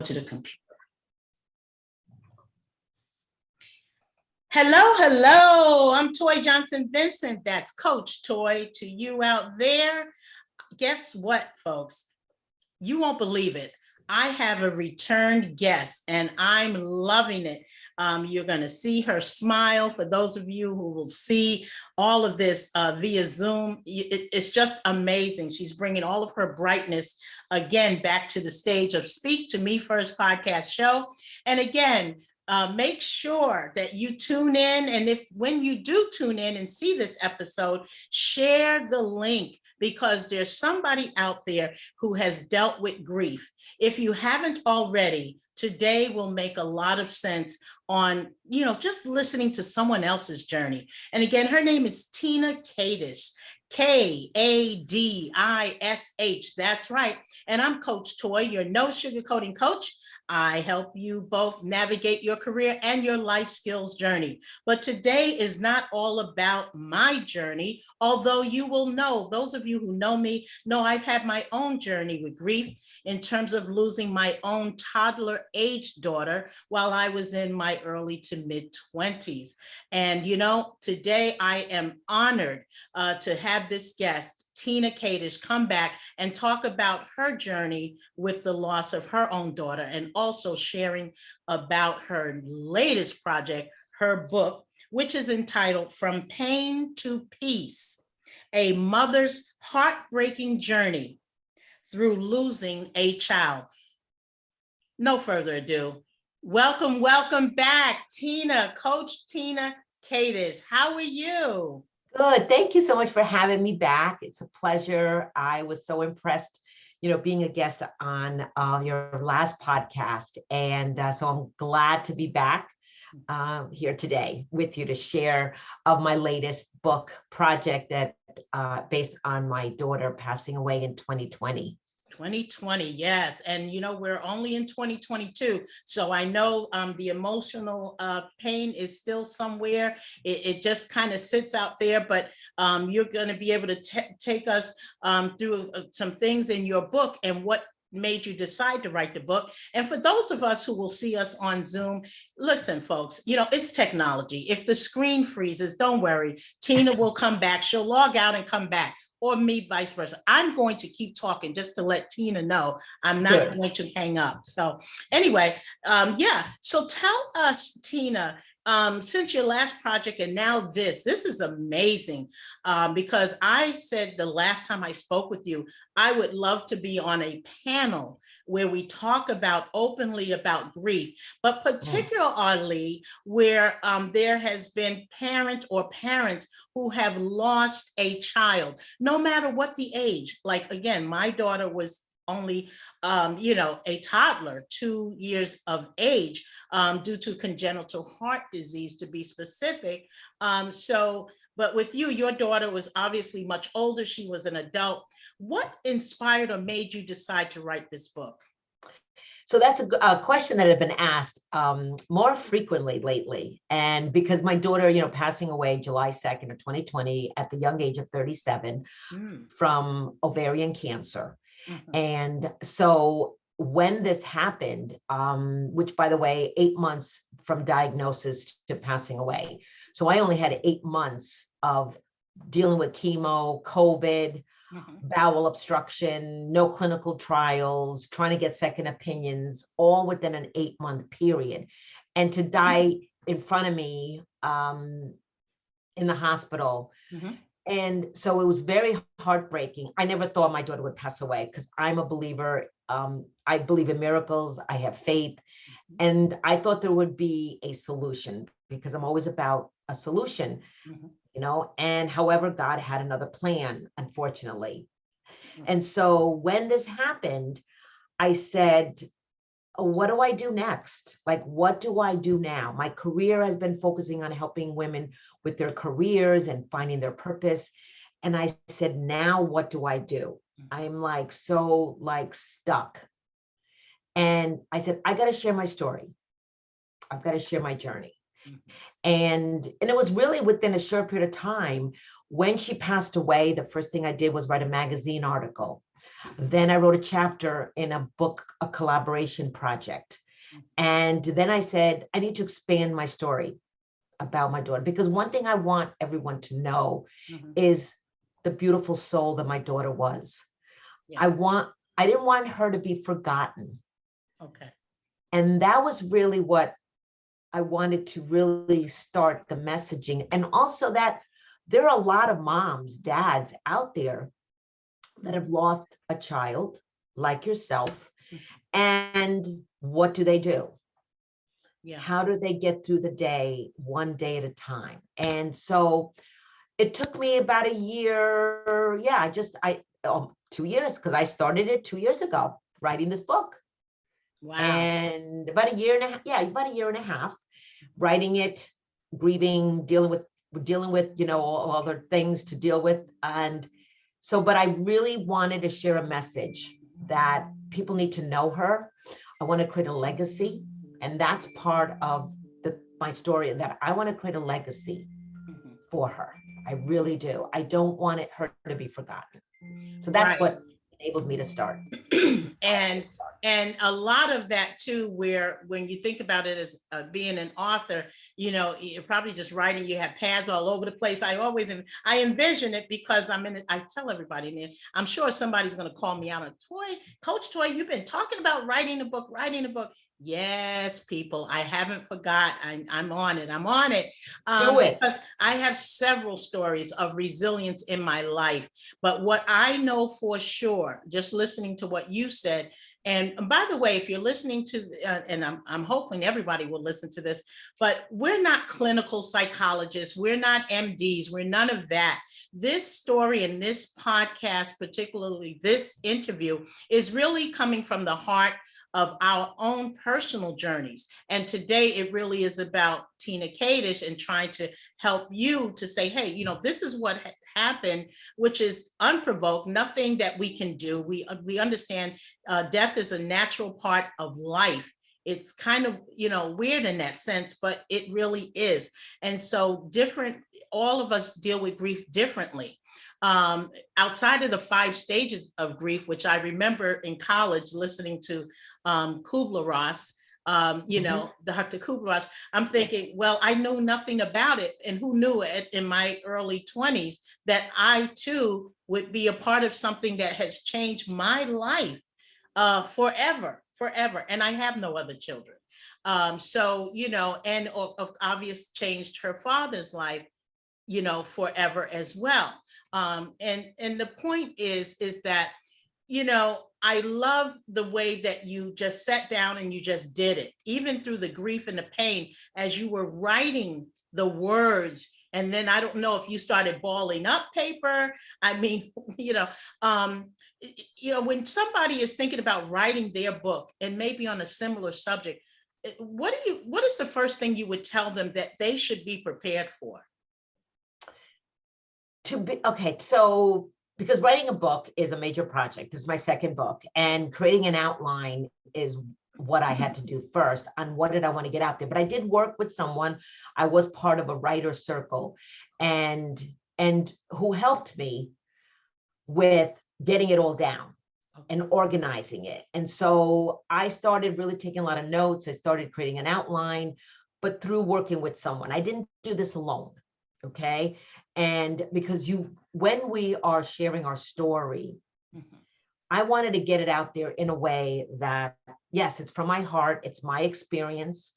to the computer. Hello, hello. I'm Toye Johnson-VINCENT. That's Coach Toye to you out there. Guess what, folks? You won't believe it. I have a returned guest and I'm loving it. You're going to see her smile. For those of you who will see all of this via Zoom, it's just amazing. She's bringing all of her brightness again back to the stage of Speak to Me First podcast show. And again, make sure that you tune in. And when you do tune in and see this episode, share the link, because there's somebody out there who has dealt with grief. If you haven't already, today will make a lot of sense on, just listening to someone else's journey. And again, her name is Tina Kadish. Kadish. That's right. And I'm Coach Toye, your no sugarcoating coach. I help you both navigate your career and your life skills journey. But today is not all about my journey, although you will know, those of you who know me know I've had my own journey with grief in terms of losing my own toddler-aged daughter while I was in my early to mid-20s. And today I am honored to have this guest, Tina Kadish, come back and talk about her journey with the loss of her own daughter, and also sharing about her latest project, her book, which is entitled From Pain to Peace, A Mother's Heartbreaking Journey Through Losing a Child. No further ado, welcome back, Tina, Coach Tina Kadish. How are you? Good. Thank you so much for having me back. It's a pleasure. I was so impressed, being a guest on your last podcast. And so I'm glad to be back here today with you to share of my latest book project that based on my daughter passing away in 2020. 2020, yes. And we're only in 2022. So I know the emotional pain is still somewhere. It just kind of sits out there, but you're going to be able to take us through some things in your book and what made you decide to write the book. And for those of us who will see us on Zoom, listen, folks, it's technology. If the screen freezes, don't worry. Tina will come back. She'll log out and come back. Or me, vice versa. I'm going to keep talking just to let Tina know I'm not going to hang up. So anyway, So tell us, Tina, since your last project and now this is amazing, because I said the last time I spoke with you, I would love to be on a panel where we talk openly about grief, but particularly where there has been parents who have lost a child, no matter what the age. Like, again, my daughter was only, a toddler, 2 years of age, due to congenital heart disease, to be specific. But with you, your daughter was obviously much older. She was an adult. What inspired or made you decide to write this book? So that's a question that had been asked more frequently lately. And because my daughter, passing away July 2nd of 2020 at the young age of 37 from ovarian cancer. Mm-hmm. And so when this happened, which by the way, 8 months from diagnosis to passing away. So I only had 8 months of dealing with chemo, COVID, bowel obstruction, no clinical trials, trying to get second opinions, all within an 8-month period. And to die in front of me in the hospital. And so it was very heartbreaking. I never thought my daughter would pass away because I'm a believer. I believe in miracles. I have faith. And I thought there would be a solution because I'm always about a solution. And however, God had another plan, unfortunately. And so when this happened, I said, what do I do next? Like, what do I do now? My career has been focusing on helping women with their careers and finding their purpose. And I said, now what do I do? I'm so stuck. And I said, I got to share my story. I've got to share my journey. And it was really within a short period of time. When she passed away, the first thing I did was write a magazine article Then I wrote a chapter in a book, a collaboration project. And then I said, I need to expand my story about my daughter, because one thing I want everyone to know is the beautiful soul that my daughter was. Yes. I didn't want her to be forgotten. Okay. And that was really what I wanted to really start the messaging. And also that there are a lot of moms, dads out there that have lost a child like yourself. And what do they do? Yeah. How do they get through the day, one day at a time? And so it took me about a year. Yeah, 2 years, because I started it 2 years ago, writing this book. Wow. And about a year and a half, about a year and a half, writing it, grieving, dealing with, all other things to deal with. And so, but I really wanted to share a message that people need to know her. I want to create a legacy. And that's part of my story, that I want to create a legacy for her. I really do. I don't want her to be forgotten. So that's what enabled me to start. And a lot of that too, where when you think about it as being an author, you're probably just writing, you have pads all over the place. I envision it, because I tell everybody, I'm sure somebody's going to call me out on Coach Toye, you've been talking about writing a book. Yes, people, I haven't forgot. I'm on it. Do it. Because I have several stories of resilience in my life. But what I know for sure, just listening to what you said, and by the way, if you're listening to, and I'm hoping everybody will listen to this, but we're not clinical psychologists, we're not MDs, we're none of that. This story and this podcast, particularly this interview, is really coming from the heart of our own personal journeys. And today it really is about Tina Kadish and trying to help you to say, hey, this is what happened, which is unprovoked, nothing that we can do. We understand death is a natural part of life. It's kind of, weird in that sense, but it really is. And so all of us deal with grief differently. Outside of the 5 stages of grief, which I remember in college listening to Kubler-Ross, Dr. Kubler-Ross, I'm thinking, well, I know nothing about it. And who knew it in my early 20s that I too would be a part of something that has changed my life forever. And I have no other children. And obviously changed her father's life, forever as well. And the point is that, I love the way that you just sat down and you just did it, even through the grief and the pain, as you were writing the words. And then I don't know if you started balling up paper. I mean, when somebody is thinking about writing their book and maybe on a similar subject, what is the first thing you would tell them that they should be prepared for? So because writing a book is a major project, this is my second book, and creating an outline is what I had to do first on what did I want to get out there. But I did work with someone. I was part of a writer's circle and who helped me with getting it all down and organizing it. And so I started really taking a lot of notes. I started creating an outline, but through working with someone. I didn't do this alone, okay? And because when we are sharing our story, I wanted to get it out there in a way that, yes, it's from my heart, it's my experience.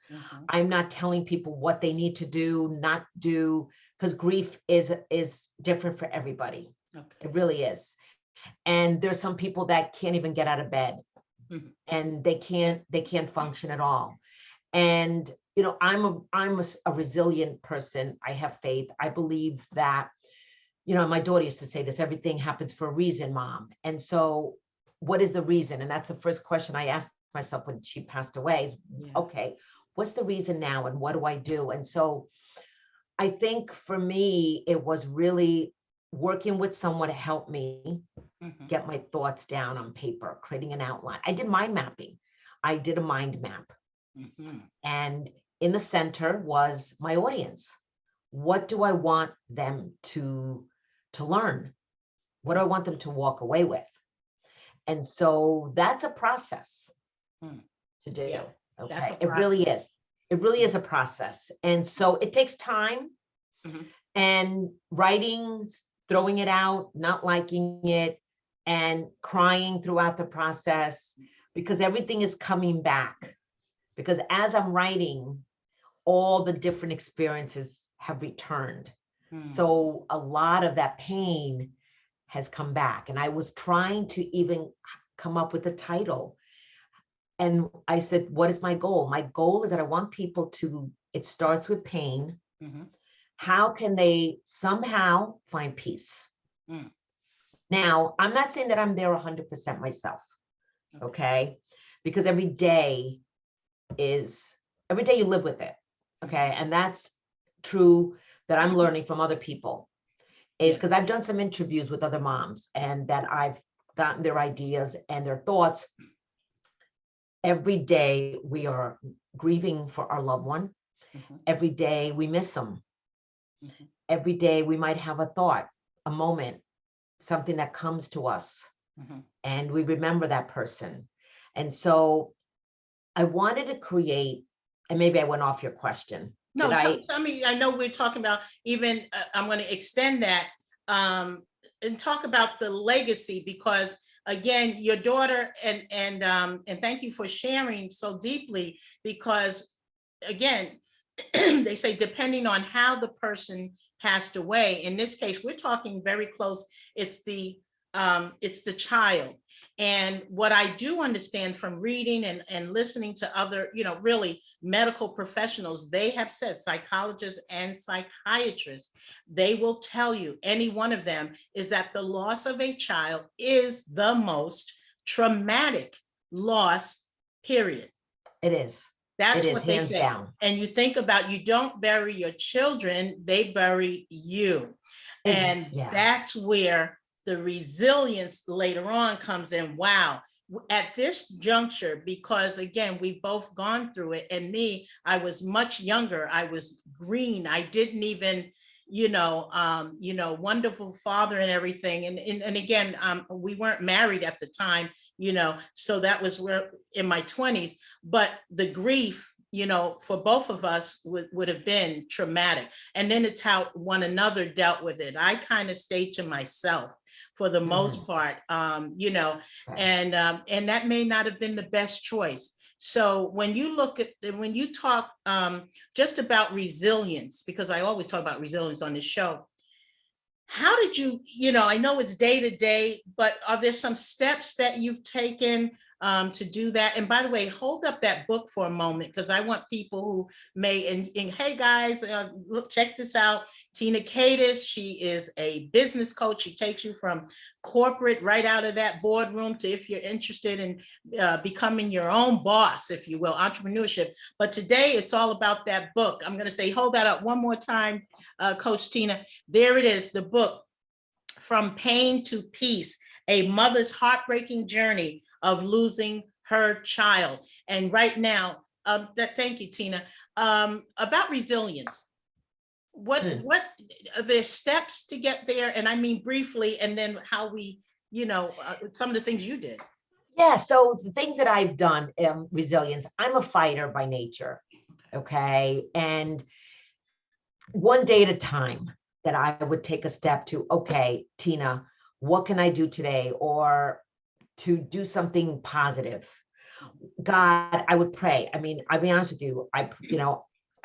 I'm not telling people what they need to do, not do, because grief is different for everybody. It really is. And there's some people that can't even get out of bed and they can't function at all. And I'm a resilient person. I have faith. I believe that, my daughter used to say this, everything happens for a reason, Mom. And so what is the reason? And that's the first question I asked myself when she passed away is, okay, what's the reason now? And what do I do? And so I think for me, it was really working with someone to help me get my thoughts down on paper, creating an outline. I did mind mapping. I did a mind map. And in the center was my audience. What do I want them to learn? What do I want them to walk away with? And so that's a process to do. Yeah, Okay, it really is. It really is a process. And so it takes time and writing, throwing it out, not liking it, and crying throughout the process, because everything is coming back. Because as I'm writing, all the different experiences have returned. So a lot of that pain has come back. And I was trying to even come up with a title. And I said, what is my goal? My goal is that I want people to, it starts with pain. How can they somehow find peace? Now, I'm not saying that I'm there 100% myself, okay? Because every day you live with it, okay? And that's true that I'm learning from other people, is because I've done some interviews with other moms and that I've gotten their ideas and their thoughts. Every day we are grieving for our loved one. Every day we miss them. Every day we might have a thought, a moment, something that comes to us, and we remember that person. And so I wanted to create, and maybe I went off your question. No, tell me, I know we're talking about even, I'm going to extend that and talk about the legacy, because again, your daughter, and thank you for sharing so deeply, because again, they say depending on how the person passed away, in this case, we're talking very close, it's the child. And what I do understand from reading and listening to other, really medical professionals, they have said, psychologists and psychiatrists, they will tell you, any one of them, is that the loss of a child is the most traumatic loss, period. It is. That's what they say. Down. And you think about, you don't bury your children, they bury you. And that's where the resilience later on comes in. Wow. At this juncture, because again, we've both gone through it, and me, I was much younger. I was green. I didn't even, wonderful father and everything. And again, we weren't married at the time, so that was where in my 20s, but the grief, for both of us would have been traumatic. And then it's how one another dealt with it. I kind of stayed to myself for the most part, and that may not have been the best choice. So when you talk just about resilience, because I always talk about resilience on this show, how did you, I know it's day to day, but are there some steps that you've taken to do that? And by the way, hold up that book for a moment, because I want people who may, and hey guys, look, check this out. Tina Kadish, she is a business coach. She takes you from corporate right out of that boardroom to, if you're interested in becoming your own boss, if you will, entrepreneurship. But today it's all about that book. I'm going to say, hold that up one more time, Coach Tina. There it is, the book, From Pain to Peace, A Mother's Heartbreaking Journey of Losing Her Child. And right now, thank you, Tina, about resilience. What are there steps to get there? And I mean briefly, and then how we, some of the things you did. Yeah, so the things that I've done, resilience, I'm a fighter by nature, okay? And one day at a time, that I would take a step to, okay, Tina, what can I do today? Or to do something positive. God, I would pray. I mean, I'll be honest with you, I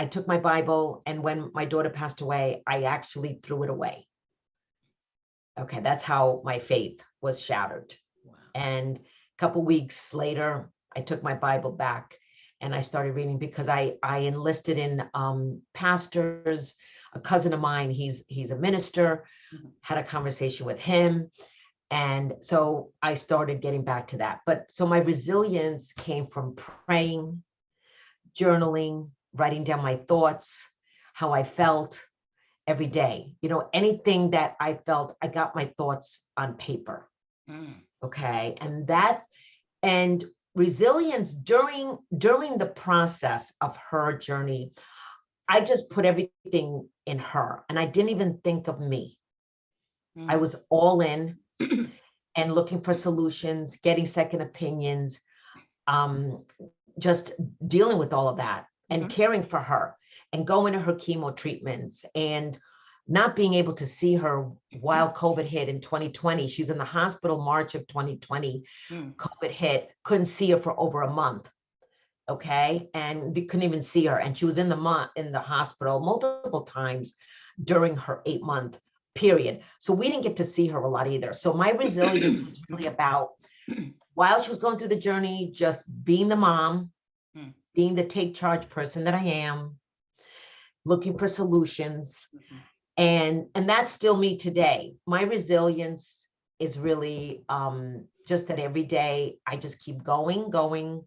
took my Bible, and when my daughter passed away, I actually threw it away. Okay, that's how my faith was shattered. Wow. And a couple weeks later, I took my Bible back and I started reading, because I enlisted in pastors. A cousin of mine, he's a minister, had a conversation with him. And so I started getting back to that. But so my resilience came from praying, journaling, writing down my thoughts, how I felt every day. Anything that I felt, I got my thoughts on paper. Okay. And resilience during the process of her journey, I just put everything in her, and I didn't even think of me. I was all in. and looking for solutions, getting second opinions, just dealing with all of that and caring for her and going to her chemo treatments and not being able to see her while COVID hit in 2020. She was in the hospital March of 2020. COVID hit, couldn't see her for over a month. Okay. And they couldn't even see her. And she was in the hospital multiple times during her 8-month period. So we didn't get to see her a lot either. So my resilience was really about, while she was going through the journey, just being the mom, being the take charge person that I am, looking for solutions. And that's still me today. My resilience is really just that every day I just keep going,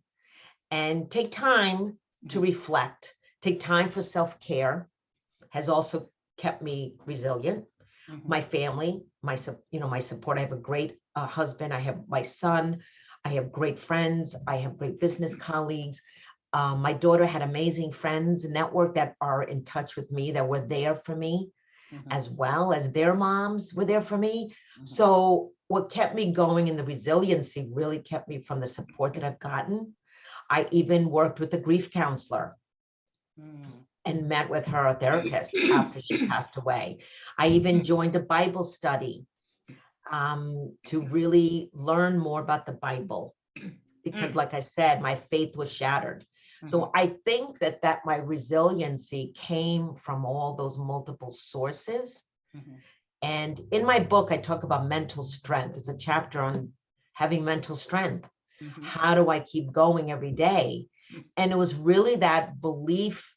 and take time to reflect, take time for self-care has also kept me resilient. My family, my support. I have a great husband. I have my son. I have great friends. I have great business colleagues. My daughter had amazing friends, a network that are in touch with me, that were there for me, as well as their moms were there for me. So what kept me going in the resiliency really kept me from the support that I've gotten. I even worked with a grief counselor and met with her therapist after she passed away. I even joined a Bible study to really learn more about the Bible, because like I said, my faith was shattered. So I think that my resiliency came from all those multiple sources. And in my book, I talk about mental strength. There's a chapter on having mental strength. How do I keep going every day? And it was really that belief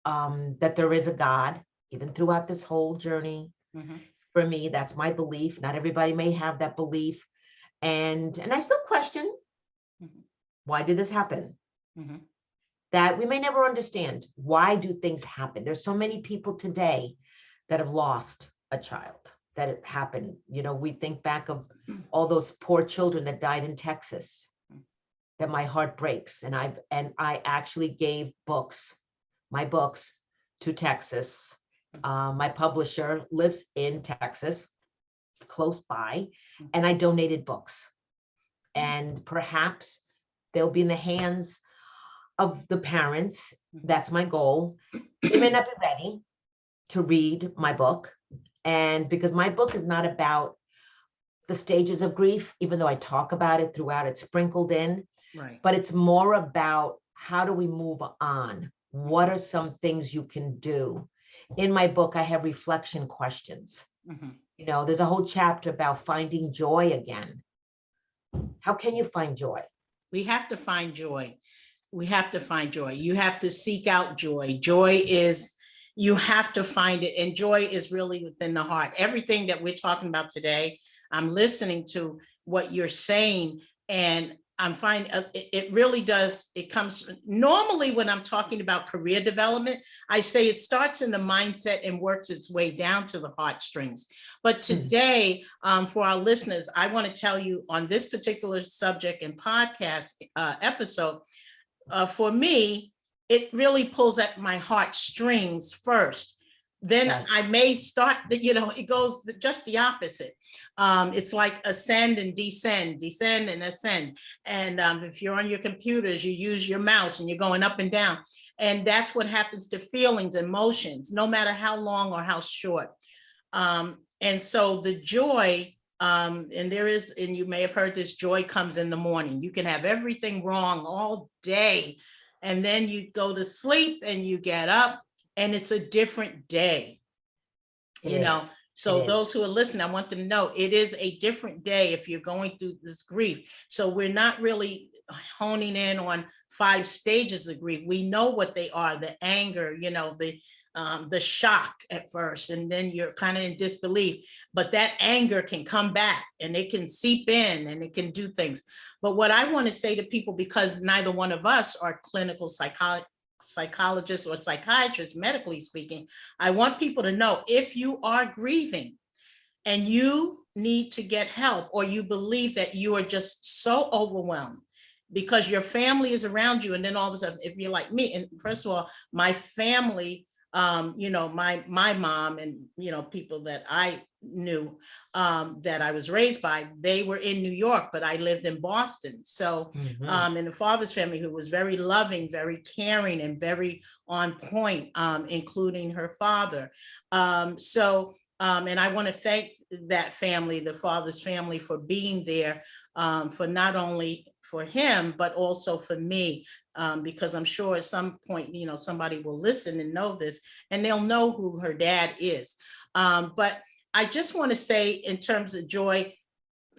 that there is a God, even throughout this whole journey. For me, that's my belief. Not everybody may have that belief. And I still question, why did this happen? That we may never understand. Why do things happen? There's so many people today that have lost a child, that it happened. You know, we think back of all those poor children that died in Texas, that my heart breaks. And I actually gave my books to Texas. My publisher lives in Texas, close by, and I donated books. And perhaps they'll be in the hands of the parents. That's my goal. They may not be ready to read my book. And because my book is not about the stages of grief, even though I talk about it throughout, it's sprinkled in, but it's more about how do we move on? What are some things you can do? In my book, I have reflection questions. You know, there's a whole chapter about finding joy again. How can you find joy? We have to find joy. We have to find joy. You have to seek out joy. Joy is, you have to find it. And joy is really within the heart. Everything that we're talking about today, I'm listening to what you're saying, and I'm finding it really does. It comes normally when I'm talking about career development, I say it starts in the mindset and works its way down to the heartstrings. But today, for our listeners, I want to tell you on this particular subject and podcast episode, for me, it really pulls at my heartstrings first. Then I may start, it goes just the opposite. It's like ascend and descend and ascend. And if you're on your computers, you use your mouse and you're going up and down. And that's what happens to feelings, emotions, no matter how long or how short. And so the joy, and you may have heard this, joy comes in the morning. You can have everything wrong all day, and then you go to sleep and you get up, and it's a different day, So those who are listening, I want them to know it is a different day if you're going through this grief. So we're not really honing in on 5 stages of grief. We know what they are: the anger, the shock at first, and then you're kind of in disbelief. But that anger can come back and it can seep in and it can do things. But what I want to say to people, because neither one of us are clinical psychologists or psychiatrists, medically speaking, I want people to know, if you are grieving and you need to get help, or you believe that you are just so overwhelmed because your family is around you, and then all of a sudden, if you're like me, and first of all, my family you know, my mom and, you know, people that I knew, that I was raised by, they were in New York, but I lived in Boston. So, in the father's family, who was very loving, very caring, and very on point, including her father. And I want to thank that family, the father's family, for being there, for not only for him, but also for me, because I'm sure at some point, you know, somebody will listen and know this, and they'll know who her dad is. But I just want to say, in terms of joy,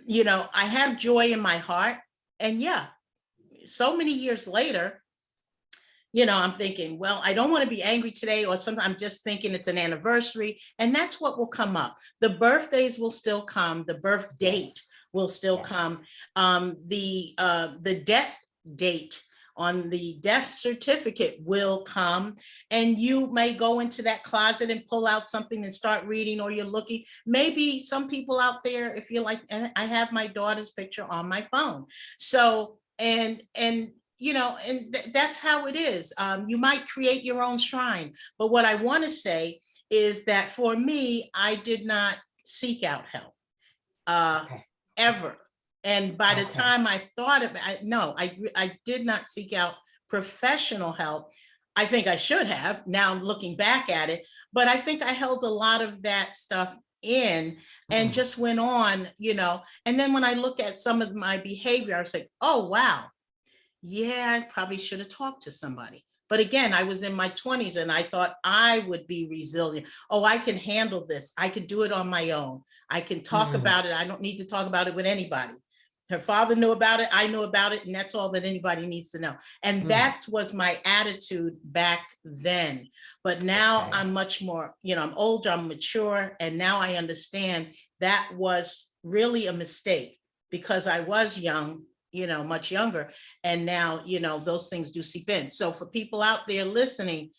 you know, I have joy in my heart. And yeah, so many years later, you know, I'm thinking, well, I don't want to be angry today, or something. I'm just thinking it's an anniversary, and that's what will come up. The birthdays will still come. The birth date will still come. The death date on the death certificate will come, and you may go into that closet and pull out something and start reading, or you're looking. Maybe some people out there, if you're like, and I have my daughter's picture on my phone. So, and you know, and that's how it is. You might create your own shrine, but what I want to say is that for me, I did not seek out help, ever. And by the time I thought of it, no, I did not seek out professional help. I think I should have, now looking back at it, but I think I held a lot of that stuff in and just went on, you know. And then when I look at some of my behavior, I was like, oh, wow. Yeah, I probably should have talked to somebody. But again, I was in my 20s and I thought I would be resilient. Oh, I can handle this. I can do it on my own. I can talk about it. I don't need to talk about it with anybody. Her father knew about it. I knew about it. And that's all that anybody needs to know. And that was my attitude back then. But now I'm much more, you know, I'm older, I'm mature. And now I understand that was really a mistake, because I was young, you know, much younger. And now, you know, those things do seep in. So for people out there listening,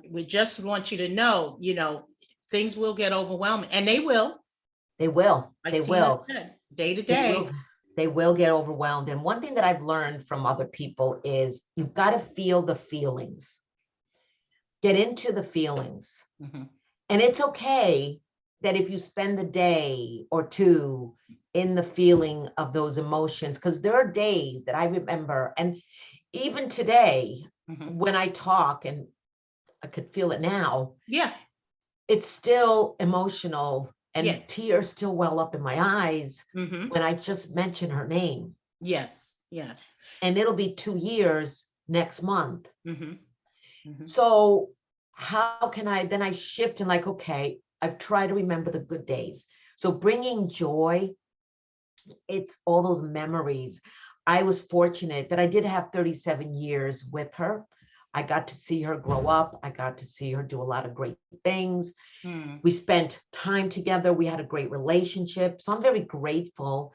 we just want you to know, you know, things will get overwhelming, and they will. They will. Like They Tina will. said, day to They day. will. They will get overwhelmed. And one thing that I've learned from other people is you've got to feel the feelings. Get into the feelings. And it's okay that if you spend the day or two in the feeling of those emotions, because there are days that I remember, and even today, when I talk, and I could feel it now, it's still emotional, and tears still well up in my eyes when I just mention her name. Yes. And it'll be 2 years next month. So how can then I shift and like, okay, I've tried to remember the good days. So bringing joy, it's all those memories. I was fortunate that I did have 37 years with her. I got to see her grow up. I got to see her do a lot of great things. We spent time together. We had a great relationship. So I'm very grateful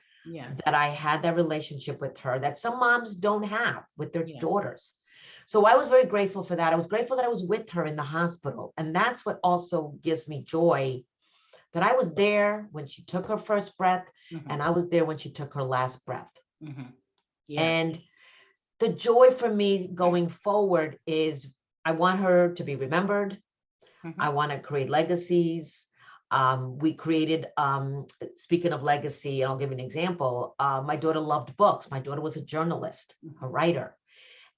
that I had that relationship with her that some moms don't have with their daughters. So I was very grateful for that. I was grateful that I was with her in the hospital. And that's what also gives me joy, that I was there when she took her first breath, and I was there when she took her last breath. And the joy for me going forward is I want her to be remembered. I want to create legacies. We created, speaking of legacy, I'll give you an example. My daughter loved books. My daughter was a journalist, a writer.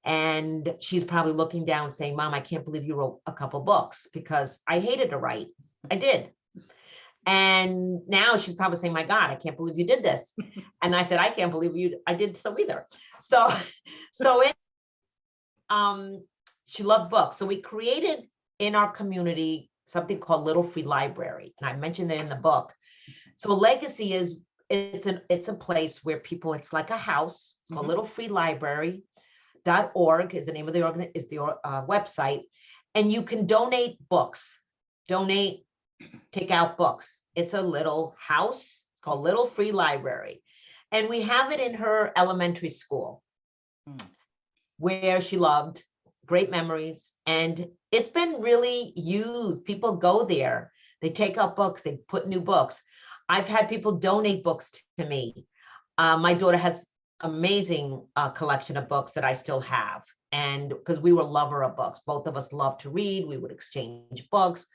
And she's probably looking down saying, Mom, I can't believe you wrote a couple books, because I hated to write. I did. And now she's probably saying, my God, I can't believe you did this. And I said, I can't believe I did so either. So she loved books. So we created in our community something called Little Free Library. And I mentioned it in the book. So legacy is, it's a place where people, it's like a house. It's called Little Free Library.org is the name of the website. And you can donate books, take out books. It's a little house. It's called Little Free Library. And we have it in her elementary school where she loved, great memories. And it's been really used. People go there, they take out books, they put new books. I've had people donate books to me. My daughter has amazing collection of books that I still have. And because we were lover of books, both of us loved to read, we would exchange books,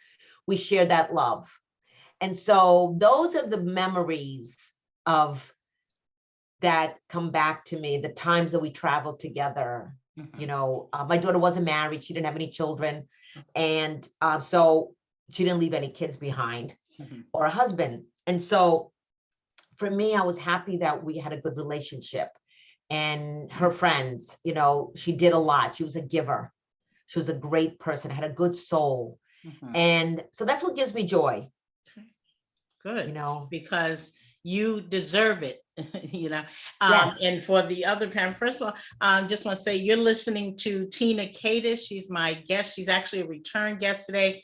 we shared that love. And so those are the memories of that come back to me, the times that we traveled together. You know, my daughter wasn't married, she didn't have any children. And so she didn't leave any kids behind or a husband. And so for me, I was happy that we had a good relationship. And her friends, you know, she did a lot. She was a giver. She was a great person, had a good soul. And so that's what gives me joy. Good, You know, because you deserve it. You know, yes. and for the other parent, first of all, just want to say you're listening to Tina Kadish. She's my guest. She's actually a return guest today.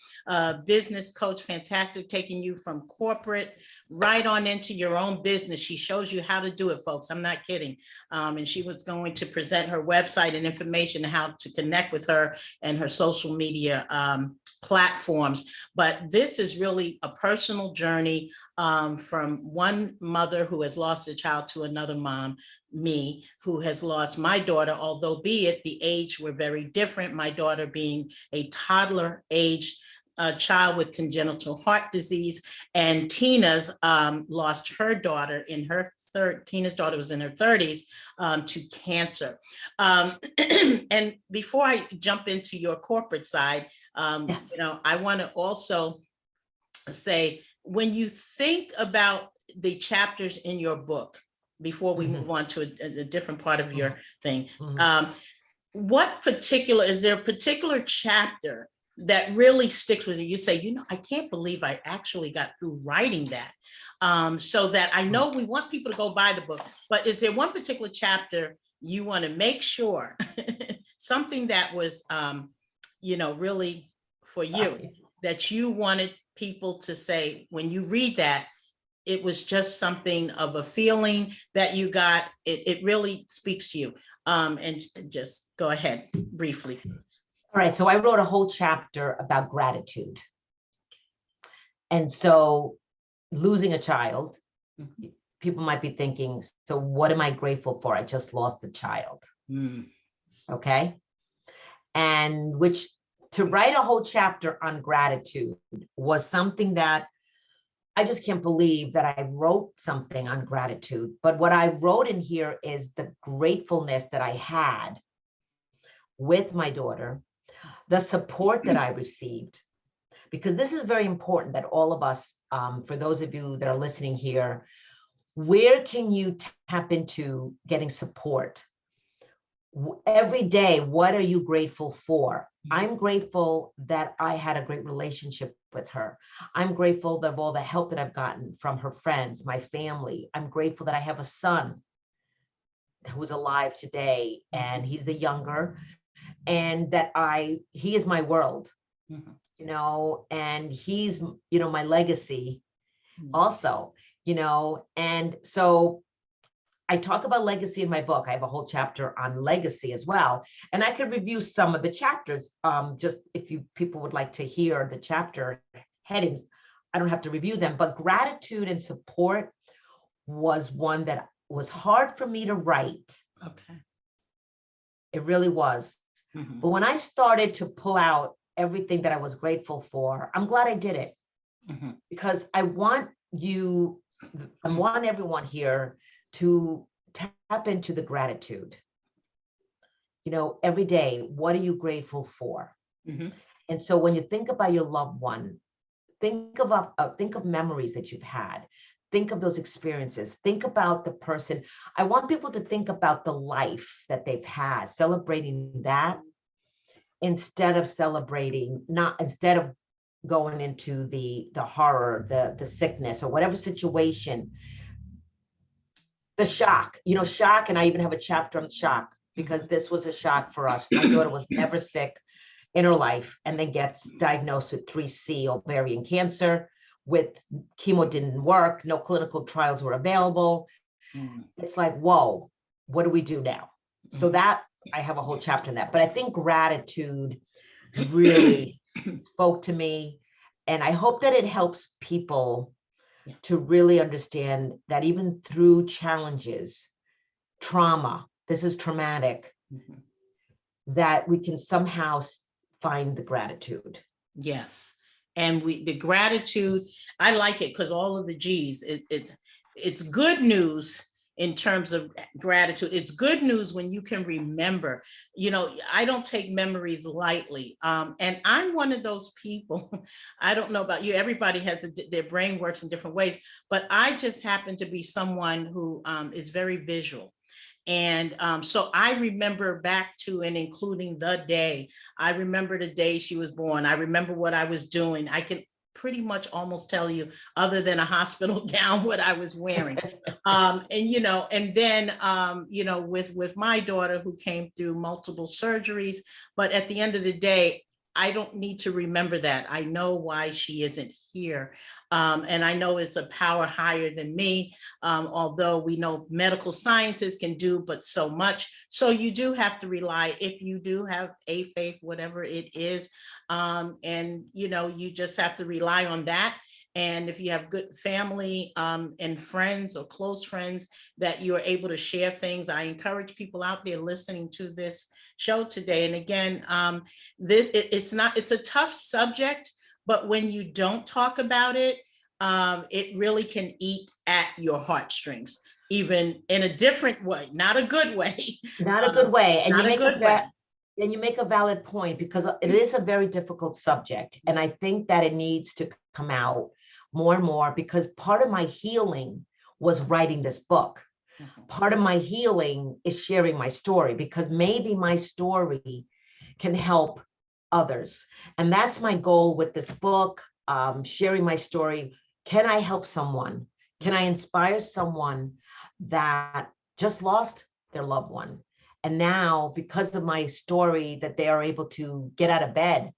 Business coach, fantastic, taking you from corporate right on into your own business. She shows you how to do it, folks. I'm not kidding. And she was going to present her website and information how to connect with her and her social media platforms. But this is really a personal journey from one mother who has lost a child to another mom, me, who has lost my daughter, although be it the age were very different, my daughter being a toddler-aged child with congenital heart disease, and Tina's lost her daughter in her Tina's daughter was in her 30s to cancer. And before I jump into your corporate side, Yes. you know, I want to also say, when you think about the chapters in your book, before we move on to a different part of your thing, what particular, is there a particular chapter that really sticks with you? You say, you know, I can't believe I actually got through writing that. So that I know we want people to go buy the book, but is there one particular chapter you want to make sure, something that was, you know, really for you, that you wanted people to say, when you read that, it was just something of a feeling that you got, it really speaks to you. And just go ahead briefly, please. All right, so I wrote a whole chapter about gratitude. And so losing a child, people might be thinking, so what am I grateful for? I just lost a child. Okay. And which, to write a whole chapter on gratitude was something that I just can't believe that I wrote something on gratitude. But what I wrote in here is the gratefulness that I had with my daughter, the support that I received, because this is very important that all of us, for those of you that are listening here, where can you tap into getting support? Every day, what are you grateful for? I'm grateful that I had a great relationship with her. I'm grateful of all the help that I've gotten from her friends, my family. I'm grateful that I have a son who's alive today, and he's the younger, and that he is my world, you know, and he's, you know, my legacy also, you know. And so I talk about legacy in my book. I have a whole chapter on legacy as well. And I could review some of the chapters, just if people would like to hear the chapter headings. I don't have to review them, but gratitude and support was one that was hard for me to write. Okay. It really was. But when I started to pull out everything that I was grateful for, I'm glad I did it. Because I want everyone here to tap into the gratitude. You know, every day, what are you grateful for? And so when you think about your loved one, think of memories that you've had. Think of those experiences. Think about the person. I want people to think about the life that they've had, celebrating that instead of going into the horror, the sickness, or whatever situation. The shock, you know, shock, and I even have a chapter on shock, because this was a shock for us. My daughter was never sick in her life, and then gets diagnosed with 3C ovarian cancer, with chemo didn't work, no clinical trials were available. It's like, whoa, what do we do now? So that, I have a whole chapter on that. But I think gratitude really spoke to me, and I hope that it helps people to really understand that even through challenges, trauma, this is traumatic, that we can somehow find the gratitude. Yes. And the gratitude, I like it because all of the G's, it's good news in terms of gratitude. It's good news when you can remember. I don't take memories lightly. And I'm one of those people, I don't know about you, everybody has their brain works in different ways, but I just happen to be someone who is very visual. And so I remember back to and including the day. I remember the day she was born. I remember what I was doing. I can pretty much almost tell you, other than a hospital gown, what I was wearing. And then with my daughter who came through multiple surgeries, but at the end of the day, I don't need to remember that. I know why she isn't here. And I know it's a power higher than me, although we know medical sciences can do but so much. So you do have to rely, if you do have a faith, whatever it is, and you just have to rely on that. And if you have good family and friends or close friends that you are able to share things, I encourage people out there listening to this show today. And again, it's a tough subject, but when you don't talk about it, it really can eat at your heartstrings, even in a different way, not a good way. Not a good way. And not you a make good way. And you make a valid point, because it is a very difficult subject. And I think that it needs to come out more and more, because part of my healing was writing this book. Part of my healing is sharing my story, because maybe my story can help others. And that's my goal with this book, sharing my story. Can I help someone? Can I inspire someone that just lost their loved one? And now, because of my story, that they are able to get out of bed.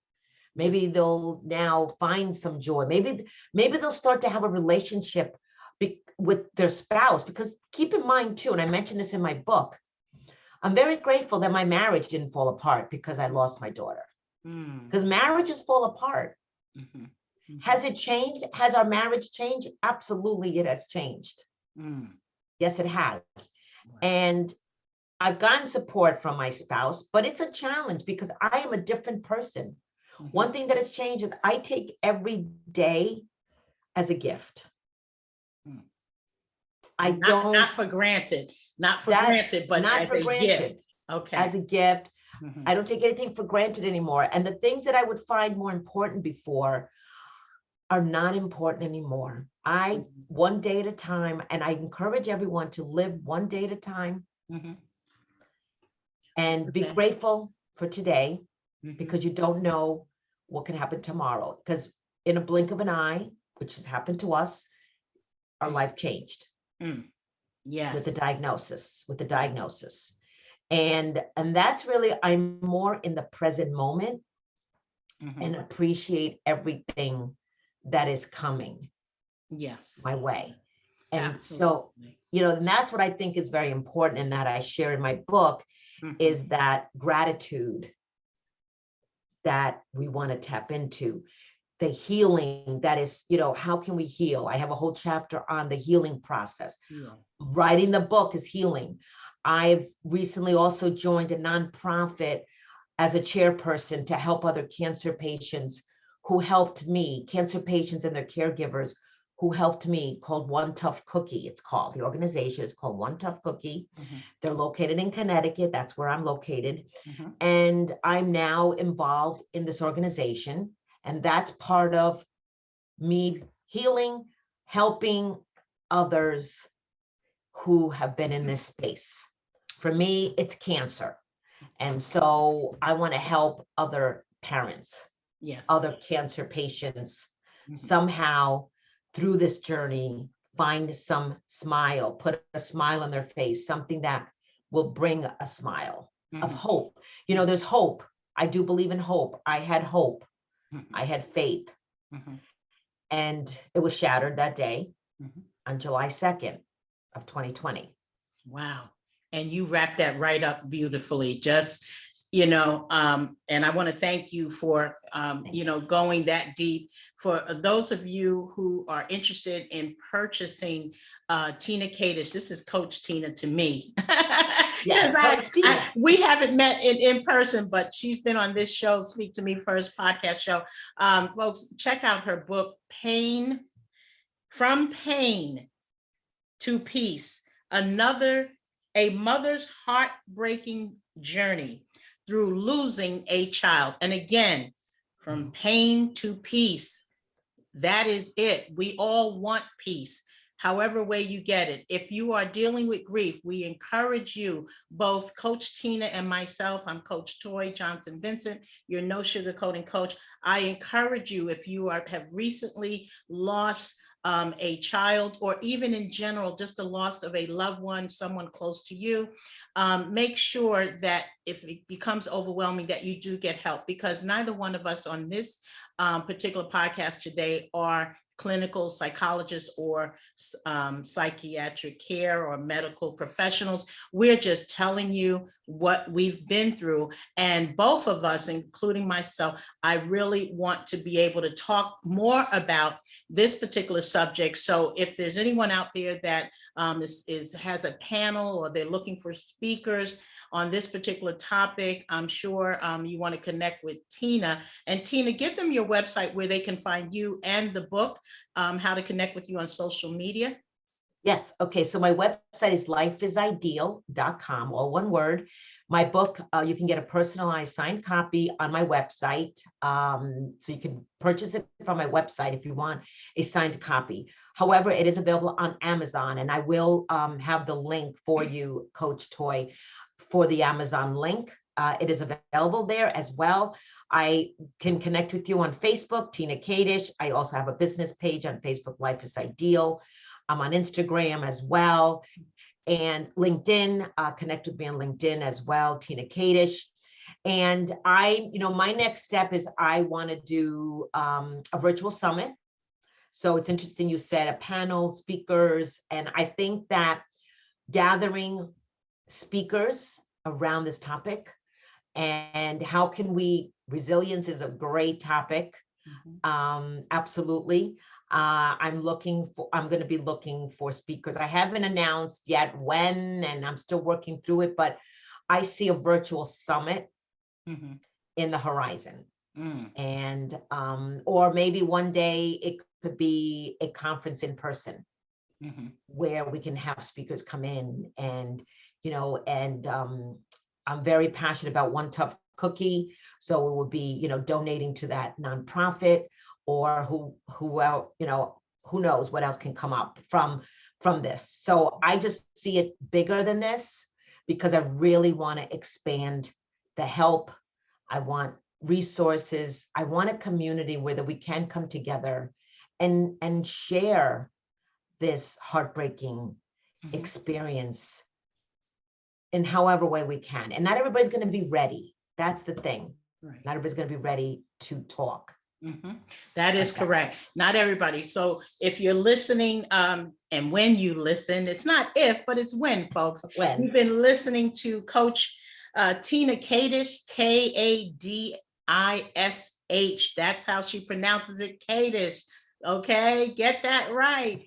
Maybe they'll now find some joy. Maybe they'll start to have a relationship with their spouse, because keep in mind too, and I mentioned this in my book, I'm very grateful that my marriage didn't fall apart because I lost my daughter. Because marriages fall apart. Has it changed? Has our marriage changed? Absolutely, it has changed. Yes, it has. And I've gotten support from my spouse, but it's a challenge because I am a different person. One thing that has changed is I take every day as a gift. I don't, not for granted, but not as for a granted. gift. Okay. As a gift. I don't take anything for granted anymore. And the things that I would find more important before are not important anymore. One day at a time, and I encourage everyone to live one day at a time and be grateful for today, because you don't know what can happen tomorrow. Because in a blink of an eye, which has happened to us, our life changed. Yes. With the diagnosis. And that's really, I'm more in the present moment and appreciate everything that is coming my way. And absolutely. So, and that's what I think is very important, and that I share in my book is that gratitude that we want to tap into. The healing that is, how can we heal? I have a whole chapter on the healing process. Writing the book is healing. I've recently also joined a nonprofit as a chairperson to help other cancer patients who helped me, cancer patients and their caregivers who helped me, called One Tough Cookie. It's called, the organization is called One Tough Cookie. They're located in Connecticut. That's where I'm located. And I'm now involved in this organization. And that's part of me healing, helping others who have been in this space. For me, it's cancer. And so I want to help other parents, other cancer patients, somehow through this journey, find some smile, put a smile on their face, something that will bring a smile of hope. There's hope. I do believe in hope. I had hope. I had faith. And it was shattered that day on July 2nd of 2020. Wow. And you wrapped that right up beautifully. Just And I want to thank you for, going that deep. For those of you who are interested in purchasing Tina Kadish, this is Coach Tina to me. Yes, Coach Tina. We haven't met in person, but she's been on this show, Speak to Me First podcast show. Folks, check out her book, From Pain to Peace, a mother's heartbreaking journey through losing a child. And again, from pain to peace, that is it. We all want peace, however way you get it. If you are dealing with grief, we encourage you, both Coach Tina and myself, I'm Coach Toye, JOHNSON-VINCENT, your no sugarcoating coach. I encourage you, if you have recently lost a child, or even in general, just the loss of a loved one, someone close to you, make sure that if it becomes overwhelming, that you do get help, because neither one of us on this particular podcast today are clinical psychologists or psychiatric care or medical professionals. We're just telling you what we've been through. And both of us, including myself, I really want to be able to talk more about this particular subject. So if there's anyone out there that has a panel, or they're looking for speakers on this particular topic, I'm sure you want to connect with Tina. And Tina, give them your website where they can find you and the book, how to connect with you on social media. Yes. Okay. So my website is lifeisideal.com, all one word. My book, you can get a personalized signed copy on my website. So you can purchase it from my website if you want a signed copy. However, it is available on Amazon, and I will have the link for you, Coach Toye, for the Amazon link. It is available there as well. I can connect with you on Facebook, Tina Kadish. I also have a business page on Facebook, Life is Ideal. I'm on Instagram as well, and LinkedIn. Connect with me on LinkedIn as well, Tina Kadish. And my next step is I want to do a virtual summit. So it's interesting you said a panel, speakers, and I think that gathering speakers around this topic, and how can resilience is a great topic. Absolutely. I'm going to be looking for speakers. I haven't announced yet when, and I'm still working through it, but I see a virtual summit in the horizon. And, or maybe one day it could be a conference in person where we can have speakers come in, and, I'm very passionate about One Tough Cookie. So it would be, donating to that nonprofit, or who knows what else can come up from this. So I just see it bigger than this, because I really want to expand the help. I want resources. I want a community where we can come together and share this heartbreaking experience in however way we can. And not everybody's going to be ready. That's the thing. Right. Not everybody's going to be ready to talk. That is correct. Not everybody. So if you're listening, and when you listen, it's not if, but it's when, folks. When. You've been listening to Coach Tina Kadish, Kadish. That's how she pronounces it, Kadish. Okay, get that right.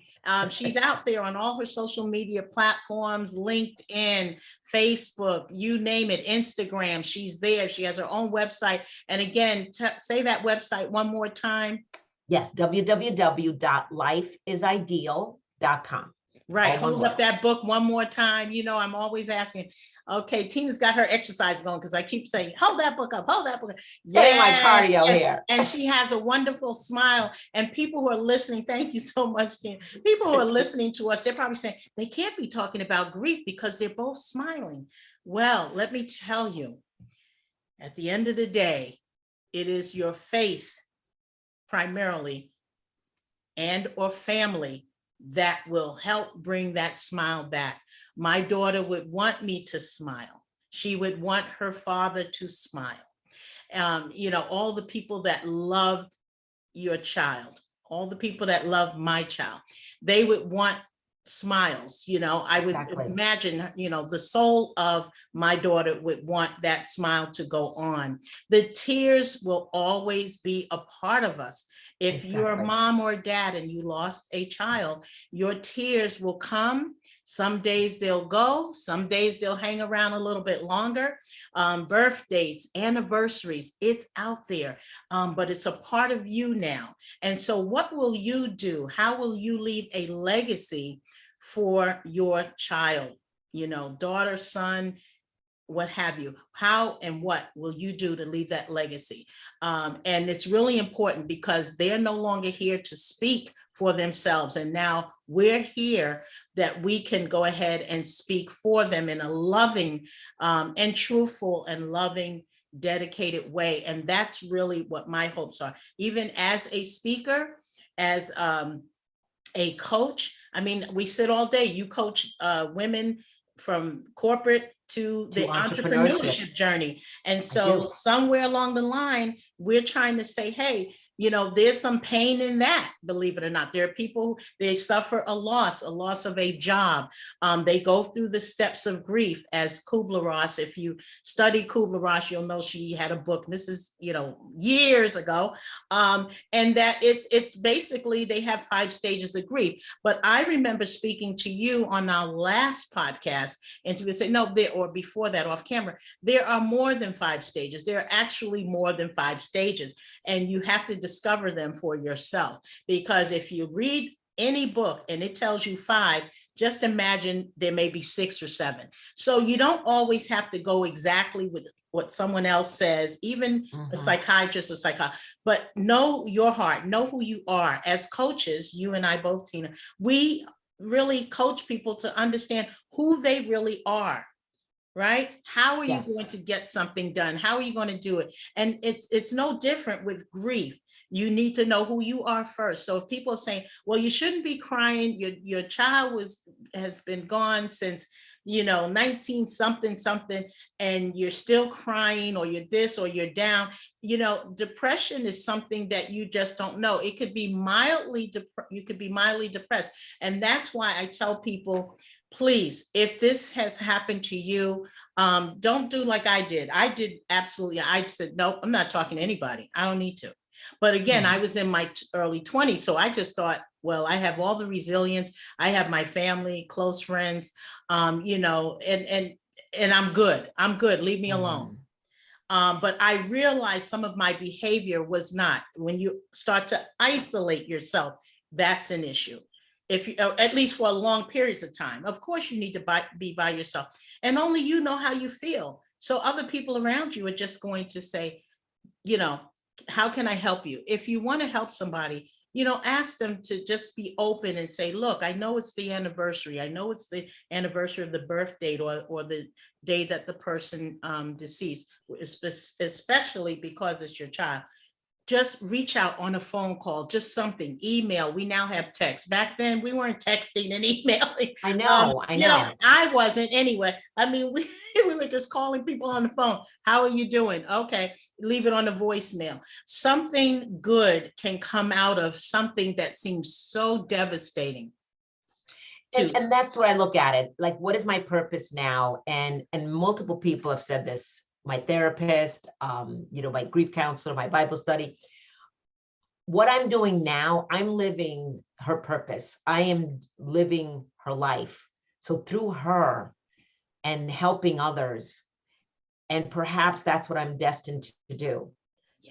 She's out there on all her social media platforms, LinkedIn, Facebook, you name it, Instagram. She's there. She has her own website. And again, say that website one more time. Yes, www.lifeisideal.com. Right. Hold up that book one more time. I'm always asking. Okay, Tina's got her exercise going, because I keep saying, hold that book up, hold that book up. Yeah, my cardio here. And she has a wonderful smile. And people who are listening, thank you so much, Tina. People who are listening to us, they're probably saying, they can't be talking about grief because they're both smiling. Well, let me tell you, at the end of the day, it is your faith primarily, and or family, that will help bring that smile back. My daughter would want me to smile. She would want her father to smile. All the people that loved your child, all the people that love my child, they would want smiles. I would Exactly. imagine, the soul of my daughter would want that smile to go on. The tears will always be a part of us. If you're a Exactly. mom or dad and you lost a child, your tears will come. Some days they'll go, some days they'll hang around a little bit longer. Birth dates, anniversaries, it's out there, but it's a part of you now. And so what will you do? How will you leave a legacy for your child, daughter, son, what have you? How and what will you do to leave that legacy? And it's really important because they're no longer here to speak for themselves. And now we're here that we can go ahead and speak for them in a loving and truthful and loving, dedicated way. And that's really what my hopes are. Even as a speaker, as a coach, I mean, we sit all day. You coach women from corporate to the entrepreneurship. entrepreneurship journey. And so somewhere along the line, we're trying to say, hey, there's some pain in that, believe it or not. There are people, they suffer a loss of a job. They go through the steps of grief, as Kubler-Ross. If you study Kubler-Ross, you'll know she had a book. This is, years ago. And that it's basically, they have 5 stages of grief. But I remember speaking to you on our last podcast, and you would say, no, or before that off camera, there are more than 5 stages. There are actually more than 5 stages. And you have to discover them for yourself. Because if you read any book and it tells you 5, just imagine there may be 6 or 7. So you don't always have to go exactly with what someone else says, even a psychiatrist or psychologist, but know your heart, know who you are. As coaches, you and I both, Tina, we really coach people to understand who they really are. Right? How are you going to get something done? How are you going to do it? And it's no different with grief. You need to know who you are first. So if people are saying, well, you shouldn't be crying, your child has been gone since 19 something, and you're still crying, or you're this, or you're down, depression is something that you just don't know. It could be you could be mildly depressed. And that's why I tell people, please, if this has happened to you, don't do like I did. I said, no, I'm not talking to anybody. I don't need to. But again, I was in my early 20s. So I just thought, well, I have all the resilience. I have my family, close friends, and I'm good. I'm good. Leave me alone. But I realized some of my behavior was not. When you start to isolate yourself, that's an issue. If you, at least for long periods of time. Of course, you need to be by yourself, and only you know how you feel. So other people around you are just going to say, how can I help you? If you want to help somebody, ask them to just be open and say, look, I know it's the anniversary. I know it's the anniversary of the birth date or the day that the person deceased, especially because it's your child. Just reach out on a phone call, just something, email. We now have text. Back then, we weren't texting and emailing. I know. I wasn't anyway. I mean, we were just calling people on the phone. How are you doing? Okay, leave it on the voicemail. Something good can come out of something that seems so devastating. And that's what I look at it. Like, what is my purpose now? And multiple people have said this. My therapist, my grief counselor, my Bible study. What I'm doing now, I'm living her purpose. I am living her life. So through her and helping others, and perhaps that's what I'm destined to do,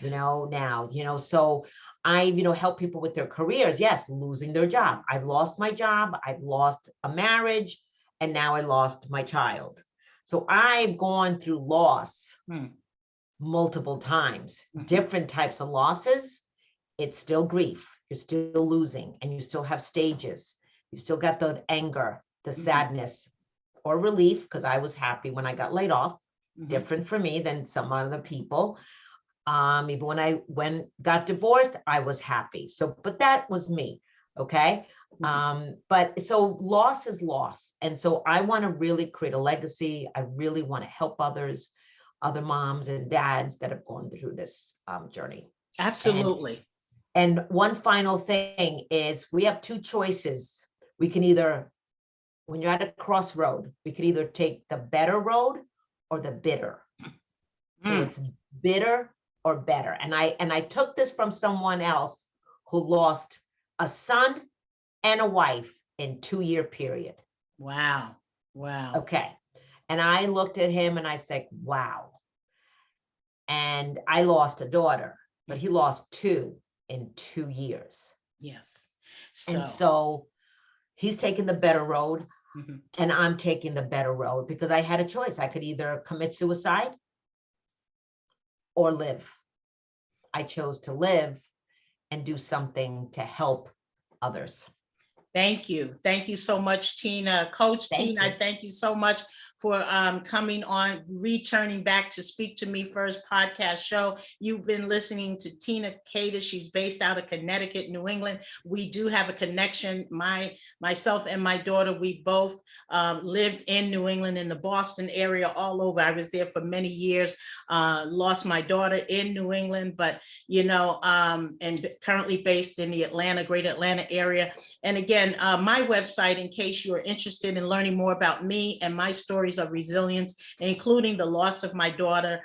now, so I, help people with their careers. Yes, losing their job. I've lost my job. I've lost a marriage, and now I lost my child. So I've gone through loss multiple times, different types of losses. It's still grief. You're still losing, and you still have stages. You still got the anger, the sadness, or relief, because I was happy when I got laid off. Different for me than some other people. Even when I got divorced, I was happy. So, but that was me. Okay. But so loss is loss. And so I want to really create a legacy. I really want to help others, other moms and dads that have gone through this journey. Absolutely. And one final thing is, we have 2 choices. We can either when you're at a crossroad, we could either take the better road or the bitter. So it's bitter or better. And I took this from someone else who lost a son and a wife in 2-year period. Wow. Wow. Okay. And I looked at him and I said, wow. And I lost a daughter, but he lost 2 in 2 years. Yes. And so he's taking the better road, and I'm taking the better road because I had a choice. I could either commit suicide or live. I chose to live and do something to help others. Thank you. Thank you so much, Tina. Coach Tina, I thank you so much for coming on, returning back to Speak to Me First podcast show. You've been listening to Tina Kadish. She's based out of Connecticut, New England. We do have a connection. Myself and my daughter, we both lived in New England, in the Boston area, all over. I was there for many years, lost my daughter in New England, but, you know, and currently based in the greater Atlanta area. And again, my website, in case you are interested in learning more about me and my stories of resilience, including the loss of my daughter,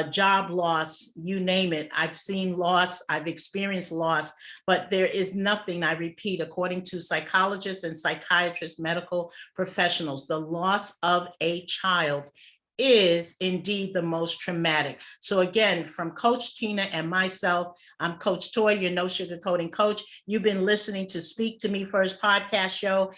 job loss, you name it. I've seen loss, I've experienced loss, but there is nothing, I repeat, according to psychologists and psychiatrists, medical professionals, the loss of a child is indeed the most traumatic. So again, from Coach Tina and myself, I'm Coach Toye, your no sugarcoating coach. You've been listening to Speak to Me First podcast show.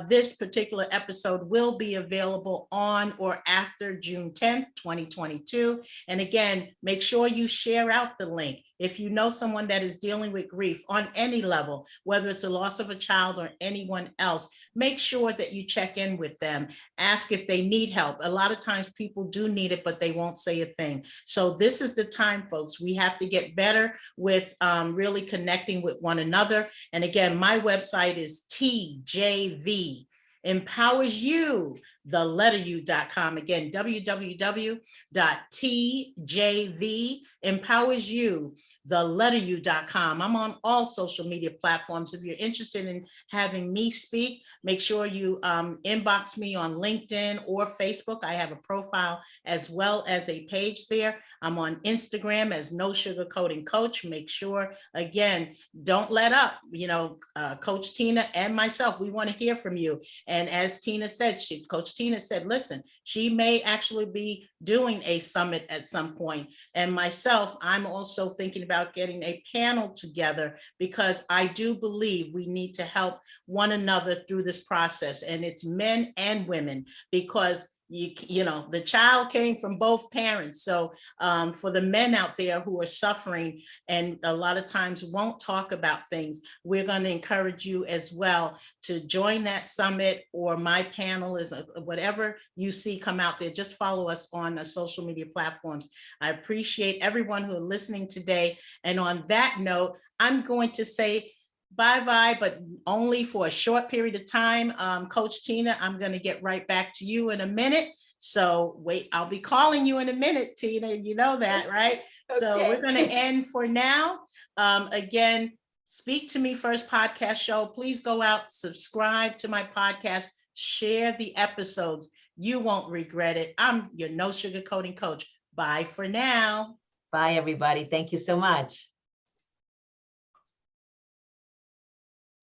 This particular episode will be available on or after June 10th, 2022. And again, make sure you share out the link. If you know someone that is dealing with grief on any level, whether it's a loss of a child or anyone else, make sure that you check in with them. Ask if they need help. A lot of times people do need it, but they won't say a thing. So this is the time, folks. We have to get better with really connecting with one another. And again, my website is TJV. Empowers you, the letter u.com. Again, www.tjvempowersyou, the letter u.com. I'm on all social media platforms. If you're interested in having me speak, make sure you inbox me on LinkedIn or Facebook. I have a profile as well as a page there. I'm on Instagram as No Sugarcoating Coach. Make sure, again, don't let up. You know, Coach Tina and myself, we want to hear from you. And as Tina said, Coach Tina said, listen, she may actually be doing a summit at some point. And myself, I'm also thinking about getting a panel together because I do believe we need to help one another through this process. And it's men and women, because you know, the child came from both parents. So for the men out there who are suffering and a lot of times won't talk about things, we're going to encourage you as well to join that summit, or my panel is whatever you see come out there. Just follow us on the social media platforms. I appreciate everyone who are listening today. And on that note, I'm going to say bye-bye, but only for a short period of time. Coach Tina, I'm going to get right back to you in a minute. So wait, I'll be calling you in a minute, Tina. You know that, right? Okay. So we're going to end for now. Again, Speak to Me First podcast show. Please go out, subscribe to my podcast, share the episodes. You won't regret it. I'm your no sugarcoating coach. Bye for now. Bye, everybody. Thank you so much.